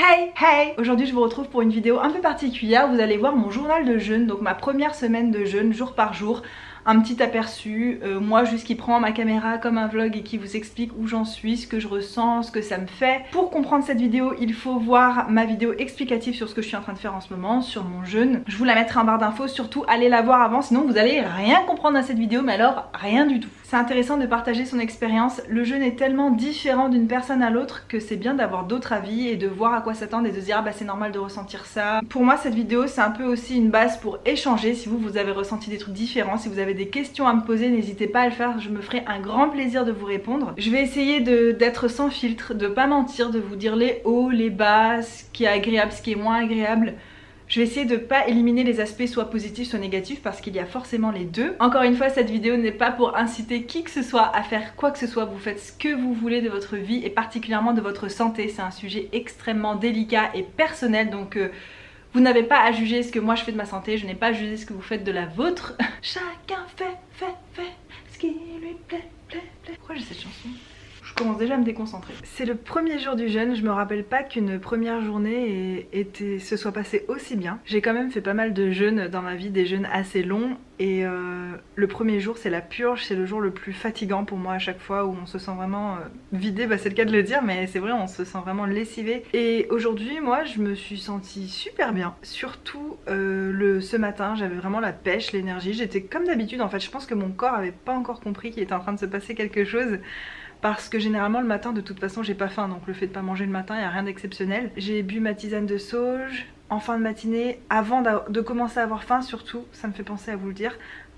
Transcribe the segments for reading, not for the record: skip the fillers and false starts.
Hey! Aujourd'hui je vous retrouve pour une vidéo un peu particulière. Vous allez voir mon journal de jeûne, donc ma première semaine de jeûne jour par jour. Un petit aperçu, moi juste qui prend ma caméra comme un vlog et qui vous explique où j'en suis, ce que je ressens, ce que ça me fait. Pour comprendre cette vidéo, il faut voir ma vidéo explicative sur ce que je suis en train de faire en ce moment, sur mon jeûne. Je vous la mettrai en barre d'infos, surtout allez la voir avant, sinon vous allez rien comprendre à cette vidéo, mais alors rien du tout. C'est intéressant de partager son expérience. Le jeûne est tellement différent d'une personne à l'autre que c'est bien d'avoir d'autres avis et de voir à quoi s'attendre et de se dire ah bah c'est normal de ressentir ça. Pour moi cette vidéo c'est un peu aussi une base pour échanger. Si vous avez ressenti des trucs différents, si vous avez des questions à me poser, n'hésitez pas à le faire, je me ferai un grand plaisir de vous répondre. Je vais essayer d'être sans filtre, de pas mentir, de vous dire les hauts, les bas, ce qui est agréable, ce qui est moins agréable. Je vais essayer de pas éliminer les aspects soit positifs soit négatifs parce qu'il y a forcément les deux. Encore une fois, cette vidéo n'est pas pour inciter qui que ce soit à faire quoi que ce soit. Vous faites ce que vous voulez de votre vie et particulièrement de votre santé. C'est un sujet extrêmement délicat et personnel, donc vous n'avez pas à juger ce que moi je fais de ma santé. Je n'ai pas à juger ce que vous faites de la vôtre. Chacun fait ce qui lui plaît. Pourquoi j'ai cette chanson ? Je commence déjà à me déconcentrer. C'est le premier jour du jeûne, je me rappelle pas qu'une première journée se soit passée aussi bien. J'ai quand même fait pas mal de jeûnes dans ma vie, des jeûnes assez longs. Et le premier jour c'est la purge, c'est le jour le plus fatigant pour moi à chaque fois où on se sent vraiment vidé, bah c'est le cas de le dire mais c'est vrai, on se sent vraiment lessivé. Et aujourd'hui moi je me suis sentie super bien, surtout ce matin j'avais vraiment la pêche, l'énergie, j'étais comme d'habitude en fait. Je pense que mon corps avait pas encore compris qu'il était en train de se passer quelque chose. Parce que généralement le matin de toute façon j'ai pas faim, donc le fait de pas manger le matin, il n'y a rien d'exceptionnel. J'ai bu ma tisane de sauge en fin de matinée, avant de commencer à avoir faim surtout, ça me fait penser à vous le dire.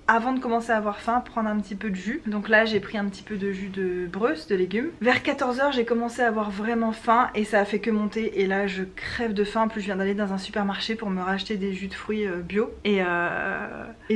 Avant de commencer à avoir faim, prendre un petit peu de jus. Donc là j'ai pris un petit peu de jus de Breus, de légumes. Vers 14 h j'ai commencé à avoir vraiment faim et ça a fait que monter. Et là je crève de faim, en plus je viens d'aller dans un supermarché pour me racheter des jus de fruits bio. Et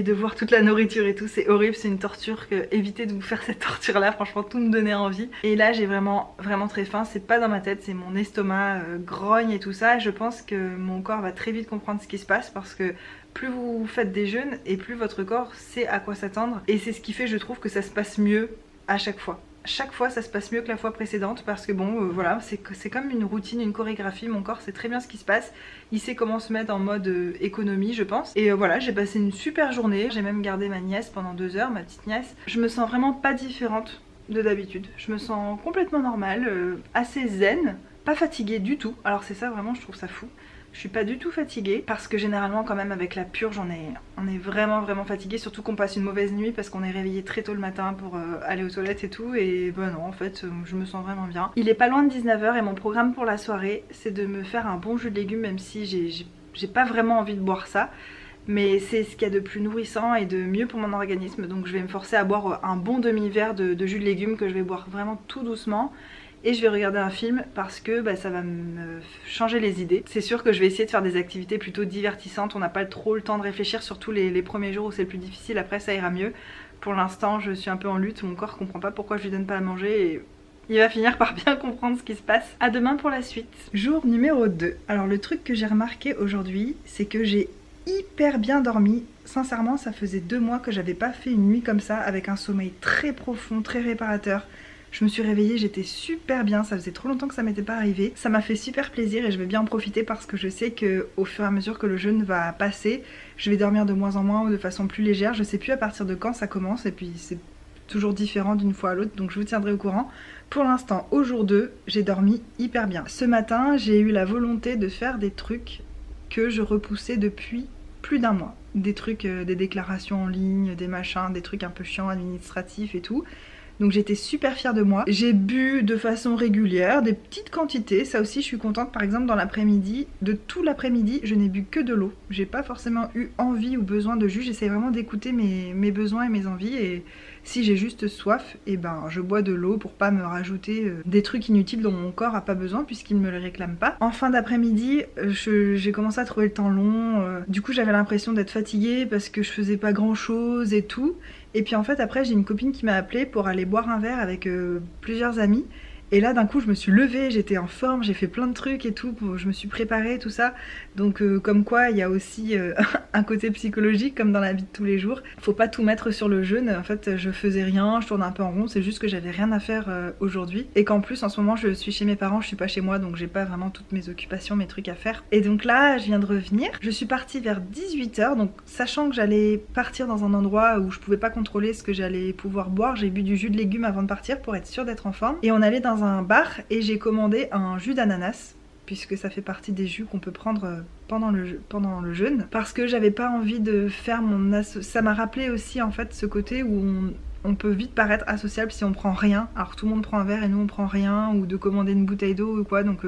de voir toute la nourriture et tout, c'est horrible, c'est une torture. Évitez de vous faire cette torture là, franchement tout me donnait envie. Et là j'ai vraiment très faim, c'est pas dans ma tête, c'est mon estomac grogne et tout ça. Je pense que mon corps va très vite comprendre ce qui se passe parce que plus vous faites des jeûnes et plus votre corps sait à quoi s'attendre. Et c'est ce qui fait, je trouve, que ça se passe mieux à chaque fois. Chaque fois ça se passe mieux que la fois précédente parce que bon voilà, c'est comme une routine, une chorégraphie. Mon corps sait très bien ce qui se passe, il sait comment se mettre en mode économie je pense. Et voilà, j'ai passé une super journée, j'ai même gardé ma nièce pendant 2 heures, ma petite nièce. Je me sens vraiment pas différente de d'habitude, je me sens complètement normale, assez zen, pas fatiguée du tout. Alors c'est ça vraiment, je trouve ça fou. Je suis pas du tout fatiguée parce que généralement quand même avec la purge on est vraiment fatigué, surtout qu'on passe une mauvaise nuit parce qu'on est réveillé très tôt le matin pour aller aux toilettes et tout. Et bah non en fait je me sens vraiment bien. Il est pas loin de 19 h et mon programme pour la soirée c'est de me faire un bon jus de légumes, même si j'ai pas vraiment envie de boire ça. Mais c'est ce qu'il y a de plus nourrissant et de mieux pour mon organisme. Donc je vais me forcer à boire un bon demi-verre de jus de légumes que je vais boire vraiment tout doucement. Et je vais regarder un film parce que bah, ça va me changer les idées. C'est sûr que je vais essayer de faire des activités plutôt divertissantes. On n'a pas trop le temps de réfléchir, surtout les premiers jours où c'est le plus difficile. Après ça ira mieux. Pour l'instant je suis un peu en lutte, mon corps comprend pas pourquoi je lui donne pas à manger et il va finir par bien comprendre ce qui se passe. À demain pour la suite. Jour numéro 2. Alors le truc que j'ai remarqué aujourd'hui, c'est que j'ai hyper bien dormi. Sincèrement ça faisait 2 mois que j'avais pas fait une nuit comme ça, avec un sommeil très profond, très réparateur. Je me suis réveillée, j'étais super bien, ça faisait trop longtemps que ça m'était pas arrivé. Ça m'a fait super plaisir et je vais bien en profiter parce que je sais qu'au fur et à mesure que le jeûne va passer, je vais dormir de moins en moins ou de façon plus légère. Je sais plus à partir de quand ça commence et puis c'est toujours différent d'une fois à l'autre, donc je vous tiendrai au courant. Pour l'instant, au jour 2, j'ai dormi hyper bien. Ce matin, j'ai eu la volonté de faire des trucs que je repoussais depuis plus d'1 mois. Des trucs, des déclarations en ligne, des machins, des trucs un peu chiants, administratifs et tout. Donc j'étais super fière de moi. J'ai bu de façon régulière, des petites quantités. Ça aussi je suis contente. Par exemple dans l'après-midi, de tout l'après-midi, je n'ai bu que de l'eau. J'ai pas forcément eu envie ou besoin de jus. J'essaie vraiment d'écouter mes besoins et mes envies. Et si j'ai juste soif, et ben je bois de l'eau pour pas me rajouter des trucs inutiles dont mon corps a pas besoin puisqu'il me les réclame pas. En fin d'après-midi, j'ai commencé à trouver le temps long. Du coup j'avais l'impression d'être fatiguée parce que je faisais pas grand chose et tout. Et puis en fait après j'ai une copine qui m'a appelée pour aller boire un verre avec plusieurs amis. Et là d'un coup je me suis levée, j'étais en forme, j'ai fait plein de trucs et tout, je me suis préparée tout ça. Donc comme quoi il y a aussi un côté psychologique comme dans la vie de tous les jours. Faut pas tout mettre sur le jeûne, en fait je faisais rien, je tournais un peu en rond, c'est juste que j'avais rien à faire aujourd'hui. Et qu'en plus en ce moment je suis chez mes parents, je suis pas chez moi donc j'ai pas vraiment toutes mes occupations, mes trucs à faire. Et donc là je viens de revenir, je suis partie vers 18 h, donc sachant que j'allais partir dans un endroit où je pouvais pas contrôler ce que j'allais pouvoir boire, j'ai bu du jus de légumes avant de partir pour être sûre d'être en forme. Et on allait dans un bar et j'ai commandé un jus d'ananas puisque ça fait partie des jus qu'on peut prendre pendant le jeûne, parce que j'avais pas envie de faire ça m'a rappelé aussi en fait ce côté où on peut vite paraître associable si on prend rien, alors tout le monde prend un verre et nous on prend rien, ou de commander une bouteille d'eau ou quoi, donc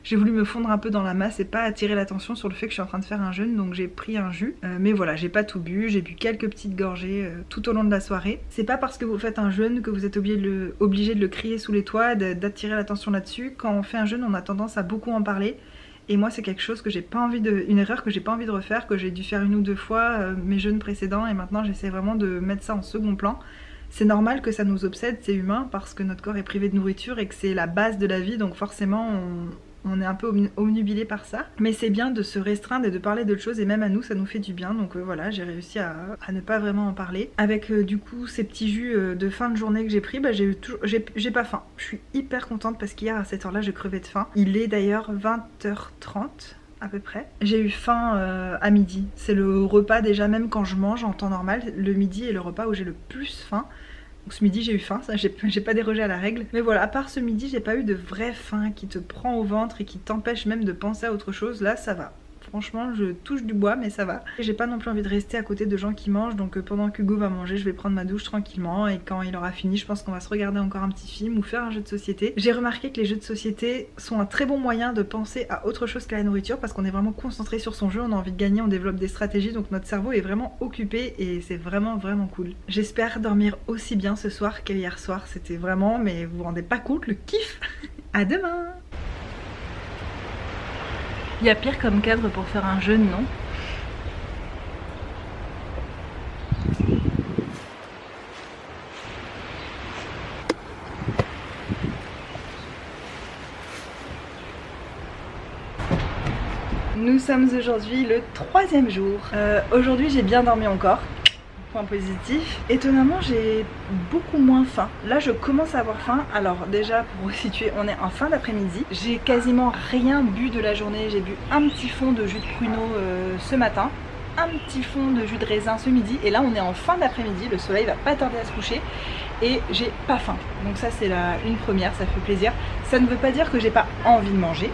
j'ai voulu me fondre un peu dans la masse et pas attirer l'attention sur le fait que je suis en train de faire un jeûne, donc j'ai pris un jus. Mais voilà, j'ai pas tout bu, j'ai bu quelques petites gorgées tout au long de la soirée. C'est pas parce que vous faites un jeûne que vous êtes obligé de le crier sous les toits, d'attirer l'attention là-dessus. Quand on fait un jeûne, on a tendance à beaucoup en parler. Et moi c'est quelque chose que j'ai pas envie une erreur que j'ai pas envie de refaire, que j'ai dû faire 1 ou 2 fois mes jeûnes précédents, et maintenant j'essaie vraiment de mettre ça en second plan. C'est normal que ça nous obsède, c'est humain, parce que notre corps est privé de nourriture et que c'est la base de la vie, donc forcément on est un peu omnubilé par ça. Mais c'est bien de se restreindre et de parler d'autres choses, et même à nous ça nous fait du bien. Donc voilà, j'ai réussi à ne pas vraiment en parler. Avec du coup ces petits jus de fin de journée que j'ai pris, j'ai pas faim. Je suis hyper contente parce qu'hier à cette heure là je crevais de faim. Il est d'ailleurs 20 h 30 à peu près. J'ai eu faim à midi. C'est le repas déjà, même quand je mange en temps normal, le midi est le repas où j'ai le plus faim. Donc ce midi j'ai eu faim, ça j'ai pas dérogé à la règle. Mais voilà, à part ce midi j'ai pas eu de vraie faim qui te prend au ventre et qui t'empêche même de penser à autre chose. Là ça va. Franchement je touche du bois mais ça va. J'ai pas non plus envie de rester à côté de gens qui mangent, donc pendant qu'Hugo va manger je vais prendre ma douche tranquillement, et quand il aura fini je pense qu'on va se regarder encore un petit film ou faire un jeu de société. J'ai remarqué que les jeux de société sont un très bon moyen de penser à autre chose qu'à la nourriture, parce qu'on est vraiment concentré sur son jeu, on a envie de gagner, on développe des stratégies, donc notre cerveau est vraiment occupé et c'est vraiment cool. J'espère dormir aussi bien ce soir qu'hier soir, c'était vraiment, mais vous vous rendez pas compte le kiff. À demain. Il y a pire comme cadre pour faire un jeûne, non? Nous sommes aujourd'hui le 3e jour. Aujourd'hui j'ai bien dormi encore. Point positif. Étonnamment j'ai beaucoup moins faim. Là je commence à avoir faim. Alors déjà pour vous situer, on est en fin d'après-midi. J'ai quasiment rien bu de la journée. J'ai bu un petit fond de jus de pruneau ce matin, un petit fond de jus de raisin ce midi, et là on est en fin d'après-midi, le soleil va pas tarder à se coucher et j'ai pas faim. Donc ça c'est une première, ça fait plaisir. Ça ne veut pas dire que j'ai pas envie de manger.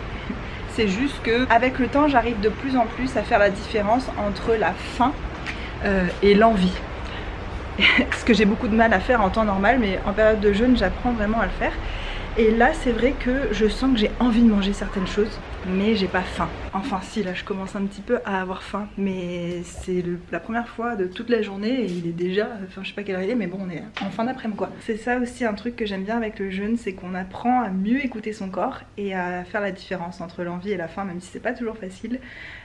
C'est juste que avec le temps j'arrive de plus en plus à faire la différence entre la faim et l'envie. Ce que j'ai beaucoup de mal à faire en temps normal, mais en période de jeûne j'apprends vraiment à le faire. Et là c'est vrai que je sens que j'ai envie de manger certaines choses, mais j'ai pas faim. Enfin si, là je commence un petit peu à avoir faim, mais c'est la première fois de toute la journée et il est déjà, enfin je sais pas quelle heure il est, mais bon on est en fin d'après-midi quoi. C'est ça aussi un truc que j'aime bien avec le jeûne, c'est qu'on apprend à mieux écouter son corps et à faire la différence entre l'envie et la faim, même si c'est pas toujours facile.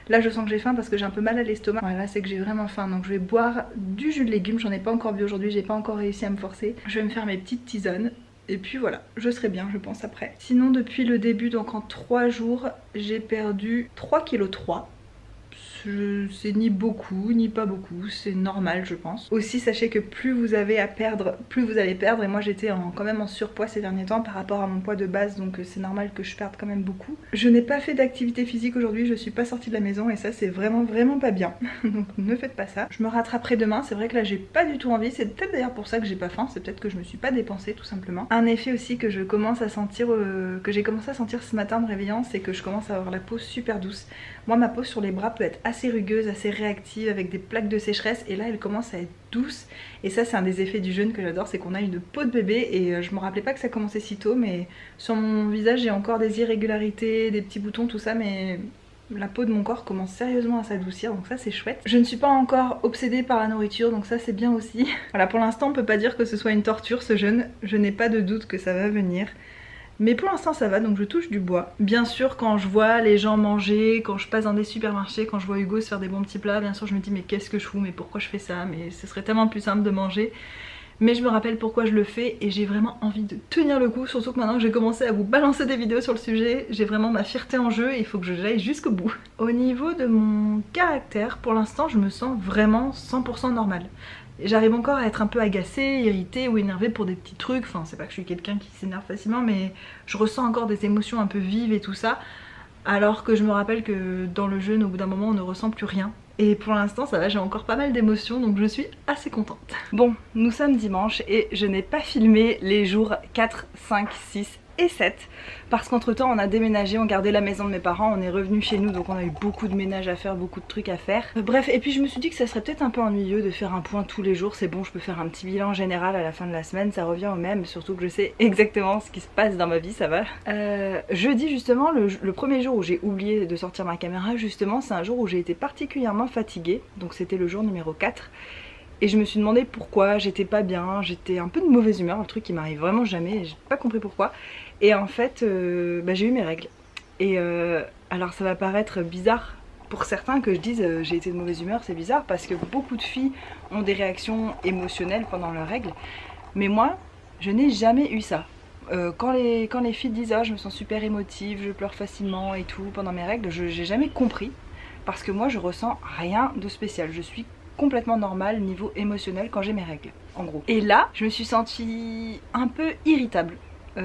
Là je sens que j'ai faim parce que j'ai un peu mal à l'estomac. Voilà, c'est que j'ai vraiment faim, donc je vais boire du jus de légumes, j'en ai pas encore bu aujourd'hui, j'ai pas encore réussi à me forcer. Je vais me faire mes petites tisanes. Et puis voilà, je serai bien je pense après. Sinon depuis le début, donc en 3 jours, j'ai perdu 3,3 kg. C'est ni beaucoup ni pas beaucoup, c'est normal je pense. Aussi sachez que plus vous avez à perdre, plus vous allez perdre, et moi j'étais quand même en surpoids ces derniers temps par rapport à mon poids de base, donc c'est normal que je perde quand même beaucoup. Je n'ai pas fait d'activité physique aujourd'hui, je suis pas sortie de la maison et ça c'est vraiment pas bien. Donc ne faites pas ça. Je me rattraperai demain, c'est vrai que là j'ai pas du tout envie, c'est peut-être d'ailleurs pour ça que j'ai pas faim, c'est peut-être que je me suis pas dépensée tout simplement. Un effet aussi que je commence à sentir, que j'ai commencé à sentir ce matin en me réveillant, c'est que je commence à avoir la peau super douce. Moi ma peau sur les bras peut être assez rugueuse, assez réactive avec des plaques de sécheresse, et là elle commence à être douce, et ça c'est un des effets du jeûne que j'adore, c'est qu'on a une peau de bébé, et je me rappelais pas que ça commençait si tôt, mais sur mon visage j'ai encore des irrégularités, des petits boutons, tout ça, mais la peau de mon corps commence sérieusement à s'adoucir, donc ça c'est chouette. Je ne suis pas encore obsédée par la nourriture, donc ça c'est bien aussi. Voilà, pour l'instant on peut pas dire que ce soit une torture ce jeûne, je n'ai pas de doute que ça va venir. Mais pour l'instant ça va, donc je touche du bois. Bien sûr quand je vois les gens manger, quand je passe dans des supermarchés, quand je vois Hugo se faire des bons petits plats, bien sûr je me dis mais qu'est-ce que je fous, mais pourquoi je fais ça, mais ce serait tellement plus simple de manger. Mais je me rappelle pourquoi je le fais et j'ai vraiment envie de tenir le coup, surtout que maintenant que j'ai commencé à vous balancer des vidéos sur le sujet, j'ai vraiment ma fierté en jeu et il faut que j'aille jusqu'au bout. Au niveau de mon caractère, pour l'instant je me sens vraiment 100% normale. J'arrive encore à être un peu agacée, irritée ou énervée pour des petits trucs, enfin c'est pas que je suis quelqu'un qui s'énerve facilement mais je ressens encore des émotions un peu vives et tout ça. Alors que je me rappelle que dans le jeûne au bout d'un moment on ne ressent plus rien. Et pour l'instant ça va, j'ai encore pas mal d'émotions donc je suis assez contente. Bon, nous sommes dimanche et je n'ai pas filmé les jours 4, 5, 6 et 7 parce qu'entre temps on a déménagé, on gardait la maison de mes parents, on est revenu chez nous donc on a eu beaucoup de ménage à faire, beaucoup de trucs à faire. Bref, et puis je me suis dit que ça serait peut-être un peu ennuyeux de faire un point tous les jours, c'est bon, je peux faire un petit bilan général à la fin de la semaine, ça revient au même, surtout que je sais exactement ce qui se passe dans ma vie, ça va. Jeudi justement, le premier jour où j'ai oublié de sortir ma caméra justement, c'est un jour où j'ai été particulièrement fatiguée, donc c'était le jour numéro 4. Et je me suis demandé pourquoi, j'étais pas bien, j'étais un peu de mauvaise humeur, un truc qui m'arrive vraiment jamais, j'ai pas compris pourquoi. Et en fait, j'ai eu mes règles. Et alors ça va paraître bizarre pour certains que je dise j'ai été de mauvaise humeur, c'est bizarre parce que beaucoup de filles ont des réactions émotionnelles pendant leurs règles. Mais moi, je n'ai jamais eu ça. Quand les filles disent ah, je me sens super émotive, je pleure facilement et tout pendant mes règles, j'ai jamais compris. Parce que moi je ressens rien de spécial, je suis complètement normale niveau émotionnel quand j'ai mes règles, en gros. Et là, je me suis sentie un peu irritable.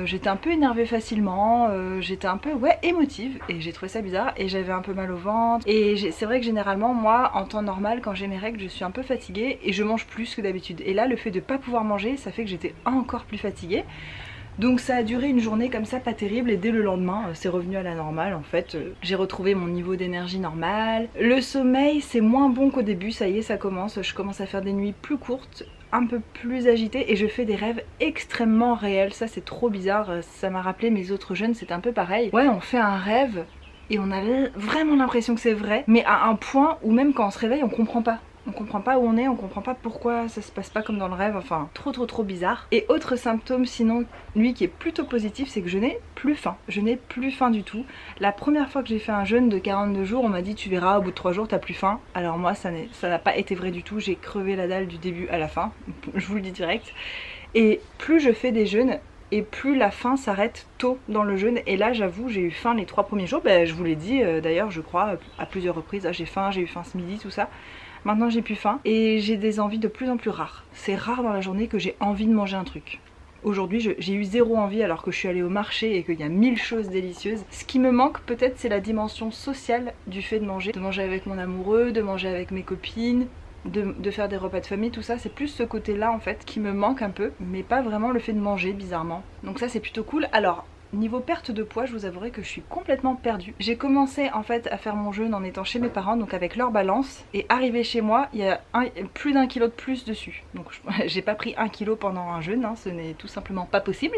J'étais un peu énervée facilement, j'étais un peu émotive et j'ai trouvé ça bizarre et j'avais un peu mal au ventre. Et c'est vrai que généralement moi en temps normal quand j'ai mes règles je suis un peu fatiguée et je mange plus que d'habitude. Et là le fait de pas pouvoir manger ça fait que j'étais encore plus fatiguée. Donc ça a duré une journée comme ça pas terrible et dès le lendemain c'est revenu à la normale en fait. J'ai retrouvé mon niveau d'énergie normal. Le sommeil c'est moins bon qu'au début, ça y est ça commence, je commence à faire des nuits plus courtes, un peu plus agitées et je fais des rêves extrêmement réels. Ça c'est trop bizarre, ça m'a rappelé mes autres jeûnes, c'est un peu pareil. Ouais, on fait un rêve et on a vraiment l'impression que c'est vrai, mais à un point où même quand on se réveille on comprend pas. On comprend pas où on est, on comprend pas pourquoi ça se passe pas comme dans le rêve, enfin trop bizarre. Et autre symptôme sinon, lui qui est plutôt positif, c'est que je n'ai plus faim. Je n'ai plus faim du tout. La première fois que j'ai fait un jeûne de 42 jours, on m'a dit tu verras au bout de 3 jours t'as plus faim. Alors moi ça n'a pas été vrai du tout, j'ai crevé la dalle du début à la fin, je vous le dis direct. Et plus je fais des jeûnes, et plus la faim s'arrête tôt dans le jeûne. Et là j'avoue j'ai eu faim les 3 premiers jours, je vous l'ai dit d'ailleurs je crois à plusieurs reprises, ah, j'ai eu faim ce midi tout ça. Maintenant j'ai plus faim et j'ai des envies de plus en plus rares. C'est rare dans la journée que j'ai envie de manger un truc. Aujourd'hui j'ai eu zéro envie alors que je suis allée au marché et qu'il y a 1000 choses délicieuses. Ce qui me manque peut-être c'est la dimension sociale du fait de manger avec mon amoureux, de manger avec mes copines, de faire des repas de famille, tout ça. C'est plus ce côté là en fait qui me manque un peu, mais pas vraiment le fait de manger bizarrement. Donc ça c'est plutôt cool. Alors niveau perte de poids, je vous avouerai que je suis complètement perdue. J'ai commencé en fait à faire mon jeûne en étant chez mes parents, donc avec leur balance, et arrivé chez moi, il y a plus d'1 kilo de plus dessus. Donc j'ai pas pris 1 kilo pendant un jeûne, hein, ce n'est tout simplement pas possible.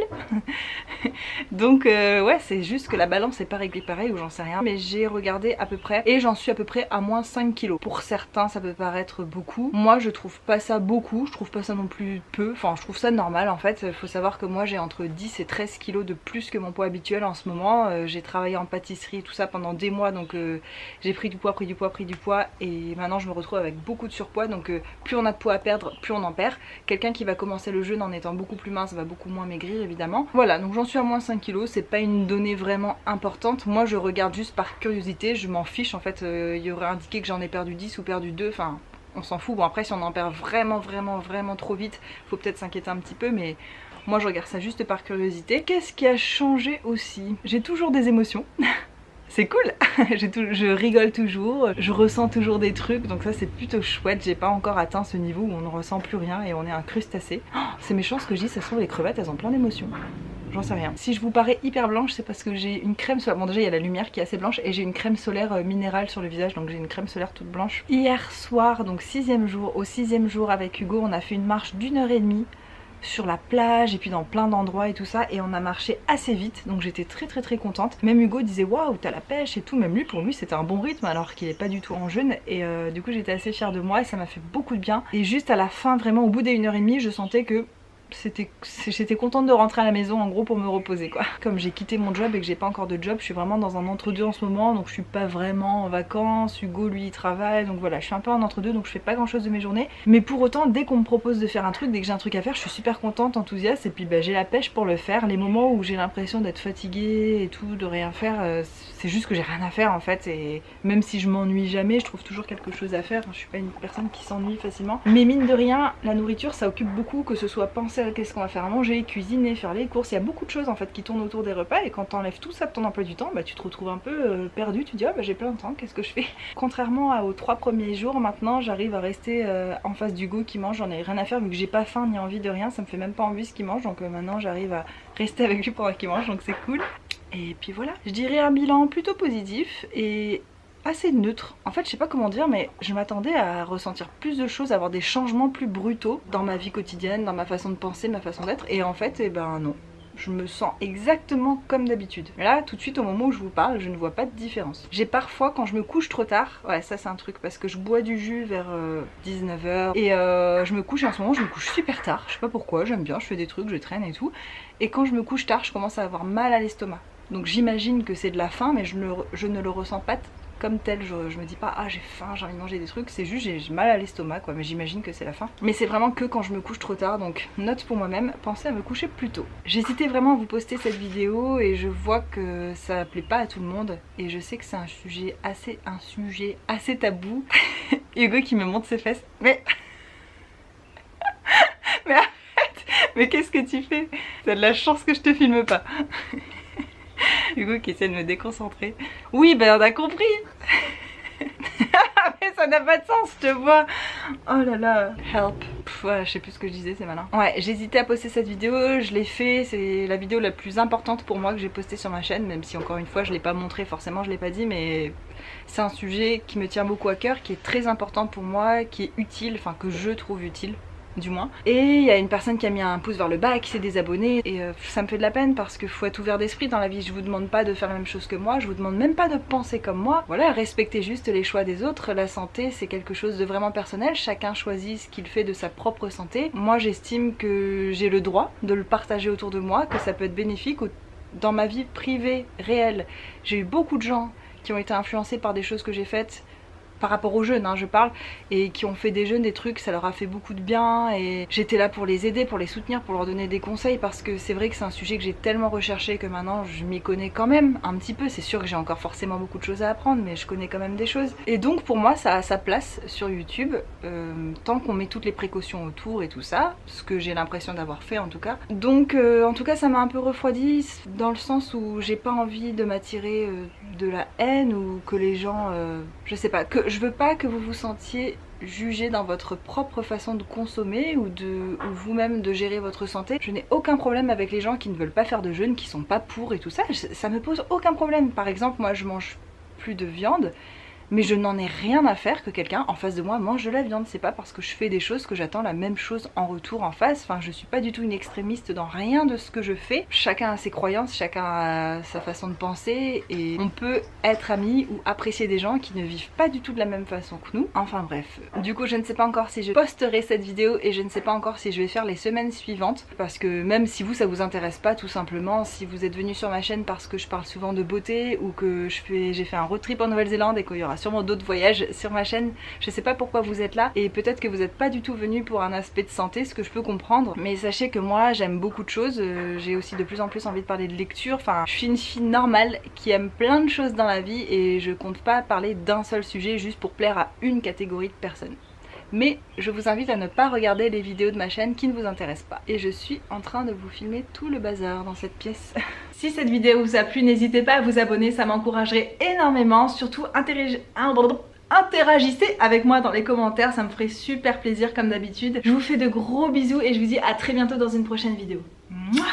Donc ouais, c'est juste que la balance est pas réglée pareil ou j'en sais rien, mais j'ai regardé à peu près et j'en suis à peu près à moins 5 kilos. Pour certains ça peut paraître beaucoup, moi je trouve pas ça beaucoup, je trouve pas ça non plus peu, enfin je trouve ça normal en fait. Il faut savoir que moi j'ai entre 10 et 13 kilos de plus que mon poids habituel en ce moment. J'ai travaillé en pâtisserie tout ça pendant des mois, donc j'ai pris du poids et maintenant je me retrouve avec beaucoup de surpoids. Donc plus on a de poids à perdre, plus on en perd. Quelqu'un qui va commencer le jeûne en étant beaucoup plus mince va beaucoup moins maigrir évidemment. Voilà, donc j'en suis à moins 5 kilos, c'est pas une donnée vraiment importante. Moi je regarde juste par curiosité, je m'en fiche en fait. Il y aurait indiqué que j'en ai perdu 10 ou perdu 2, enfin on s'en fout. Bon après si on en perd vraiment trop vite, faut peut-être s'inquiéter un petit peu, mais moi je regarde ça juste par curiosité. Qu'est-ce qui a changé aussi? J'ai toujours des émotions. C'est cool. Je rigole toujours, je ressens toujours des trucs, donc ça c'est plutôt chouette. J'ai pas encore atteint ce niveau où on ne ressent plus rien et on est un crustacé. Oh, c'est méchant ce que je dis, ça se trouve les crevettes elles ont plein d'émotions. J'en sais rien. Si je vous parais hyper blanche, c'est parce que j'ai une crème solaire. Bon déjà il y a la lumière qui est assez blanche et j'ai une crème solaire minérale sur le visage, donc j'ai une crème solaire toute blanche. Hier soir, donc 6e jour, au 6e jour avec Hugo, on a fait une marche d'1h30 sur la plage et puis dans plein d'endroits et tout ça, et on a marché assez vite, donc j'étais très contente. Même Hugo disait waouh t'as la pêche et tout, même lui pour lui c'était un bon rythme alors qu'il est pas du tout en jeûne, et du coup j'étais assez fière de moi et ça m'a fait beaucoup de bien. Et juste à la fin, vraiment au bout des 1h30, je sentais que j'étais contente de rentrer à la maison en gros pour me reposer quoi. Comme j'ai quitté mon job et que j'ai pas encore de job, je suis vraiment dans un entre-deux en ce moment, donc je suis pas vraiment en vacances. Hugo lui il travaille, donc voilà, je suis un peu en entre-deux, donc je fais pas grand chose de mes journées. Mais pour autant, dès qu'on me propose de faire un truc, dès que j'ai un truc à faire, je suis super contente, enthousiaste, et puis bah, j'ai la pêche pour le faire. Les moments où j'ai l'impression d'être fatiguée et tout, de rien faire, c'est juste que j'ai rien à faire en fait, et même si je m'ennuie jamais, je trouve toujours quelque chose à faire. Je suis pas une personne qui s'ennuie facilement. Mais mine de rien, la nourriture ça occupe beaucoup, que ce soit penser à qu'est-ce qu'on va faire à manger, cuisiner, faire les courses, il y a beaucoup de choses en fait qui tournent autour des repas, et quand t'enlèves tout ça de ton emploi du temps, bah tu te retrouves un peu perdu, tu te dis ah bah j'ai plein de temps, qu'est-ce que je fais? Contrairement aux 3 premiers jours, maintenant j'arrive à rester en face d'Hugo qui mange, j'en ai rien à faire vu que j'ai pas faim ni envie de rien, ça me fait même pas envie ce qu'il mange, donc maintenant j'arrive à rester avec lui pendant qu'il mange, donc c'est cool. Et puis voilà, je dirais un bilan plutôt positif et assez neutre. En fait je sais pas comment dire, mais je m'attendais à ressentir plus de choses, à avoir des changements plus brutaux dans ma vie quotidienne, dans ma façon de penser, ma façon d'être, et en fait eh ben non. Je me sens exactement comme d'habitude. Là, tout de suite, au moment où je vous parle, je ne vois pas de différence. J'ai parfois, quand je me couche trop tard, ouais, ça c'est un truc, parce que je bois du jus vers 19 h, et je me couche, et en ce moment, je me couche super tard. Je sais pas pourquoi, j'aime bien, je fais des trucs, je traîne et tout. Et quand je me couche tard, je commence à avoir mal à l'estomac. Donc j'imagine que c'est de la faim, mais je ne le ressens pas comme tel, je me dis pas ah j'ai faim, j'ai envie de manger des trucs, c'est juste j'ai mal à l'estomac quoi, mais j'imagine que c'est la faim. Mais c'est vraiment que quand je me couche trop tard, donc note pour moi-même, pensez à me coucher plus tôt. J'hésitais vraiment à vous poster cette vidéo et je vois que ça plaît pas à tout le monde, et je sais que c'est un sujet assez tabou. Hugo qui me montre ses fesses, mais mais arrête, mais qu'est-ce que tu fais? T'as de la chance que je te filme pas. Hugo qui essaie de me déconcentrer. Oui, ben on a compris. Mais ça n'a pas de sens, je te vois. Oh là là, help. Ouais, je sais plus ce que je disais, c'est malin. Ouais, j'hésitais à poster cette vidéo, je l'ai fait. C'est la vidéo la plus importante pour moi que j'ai postée sur ma chaîne, même si encore une fois je l'ai pas montré, forcément je l'ai pas dit, mais c'est un sujet qui me tient beaucoup à cœur, qui est très important pour moi, qui est utile, enfin que je trouve utile. Du moins. Et il y a une personne qui a mis un pouce vers le bas, qui s'est désabonnée, et ça me fait de la peine parce qu'il faut être ouvert d'esprit dans la vie. Je vous demande pas de faire la même chose que moi, je vous demande même pas de penser comme moi. Voilà, respectez juste les choix des autres. La santé c'est quelque chose de vraiment personnel, chacun choisit ce qu'il fait de sa propre santé. Moi j'estime que j'ai le droit de le partager autour de moi, que ça peut être bénéfique. Dans ma vie privée, réelle, j'ai eu beaucoup de gens qui ont été influencés par des choses que j'ai faites, par rapport aux jeunes, hein, je parle, et qui ont fait des jeunes des trucs, ça leur a fait beaucoup de bien, et j'étais là pour les aider, pour les soutenir, pour leur donner des conseils, parce que c'est vrai que c'est un sujet que j'ai tellement recherché que maintenant je m'y connais quand même un petit peu. C'est sûr que j'ai encore forcément beaucoup de choses à apprendre, mais je connais quand même des choses, et donc pour moi ça a sa place sur YouTube, tant qu'on met toutes les précautions autour et tout ça, ce que j'ai l'impression d'avoir fait en tout cas. Donc en tout cas ça m'a un peu refroidi, dans le sens où j'ai pas envie de m'attirer de la haine, ou que les gens, je sais pas, que je veux pas que vous vous sentiez jugé dans votre propre façon de consommer ou vous-même de gérer votre santé. Je n'ai aucun problème avec les gens qui ne veulent pas faire de jeûne, qui sont pas pour et tout ça, ça me pose aucun problème. Par exemple, moi je mange plus de viande, mais je n'en ai rien à faire que quelqu'un en face de moi mange de la viande. C'est pas parce que je fais des choses que j'attends la même chose en retour en face. Enfin, je suis pas du tout une extrémiste dans rien de ce que je fais. Chacun a ses croyances, chacun a sa façon de penser, et on peut être amis ou apprécier des gens qui ne vivent pas du tout de la même façon que nous. Enfin bref. Du coup, je ne sais pas encore si je posterai cette vidéo, et je ne sais pas encore si je vais faire les semaines suivantes, parce que même si vous ça vous intéresse pas, tout simplement, si vous êtes venu sur ma chaîne parce que je parle souvent de beauté, ou que j'ai fait un road trip en Nouvelle-Zélande et qu'il y aura sûrement d'autres voyages sur ma chaîne, je sais pas pourquoi vous êtes là, et peut-être que vous n'êtes pas du tout venu pour un aspect de santé, ce que je peux comprendre, mais sachez que moi j'aime beaucoup de choses, j'ai aussi de plus en plus envie de parler de lecture, enfin je suis une fille normale qui aime plein de choses dans la vie, et je compte pas parler d'un seul sujet juste pour plaire à une catégorie de personnes. Mais je vous invite à ne pas regarder les vidéos de ma chaîne qui ne vous intéressent pas. Et je suis en train de vous filmer tout le bazar dans cette pièce. Si cette vidéo vous a plu, n'hésitez pas à vous abonner, ça m'encouragerait énormément. Surtout interagissez avec moi dans les commentaires, ça me ferait super plaisir comme d'habitude. Je vous fais de gros bisous et je vous dis à très bientôt dans une prochaine vidéo. Mouah.